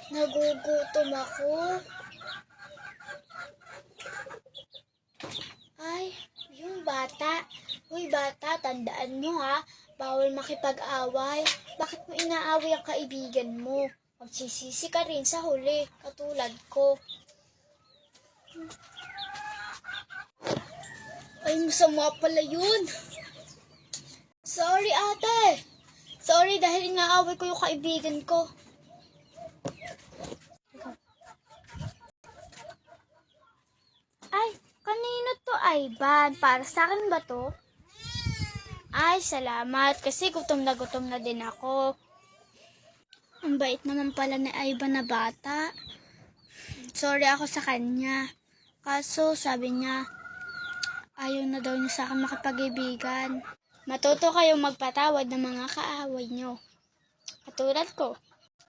Nagugutom ako. Ay, yung bata. Uy, bata, tandaan mo ha. Bawal makipag-away. Bakit mo inaaway ang kaibigan mo? Magsisisi ka rin sa huli, katulad ko. Ay, masama pala yun. Sorry, ate. Sorry dahil inaaway ko yung kaibigan ko. Ay, kanino to, Ivan? Para sa akin ba to? Ay, salamat. Kasi gutom na din ako. Ang bait naman pala ni Ivan na bata. Sorry ako sa kanya. Kaso, sabi niya, ayaw na daw niya sa akin makipag-ibigan. Matuto kayong magpatawad ng mga kaaway niyo. Katulad ko.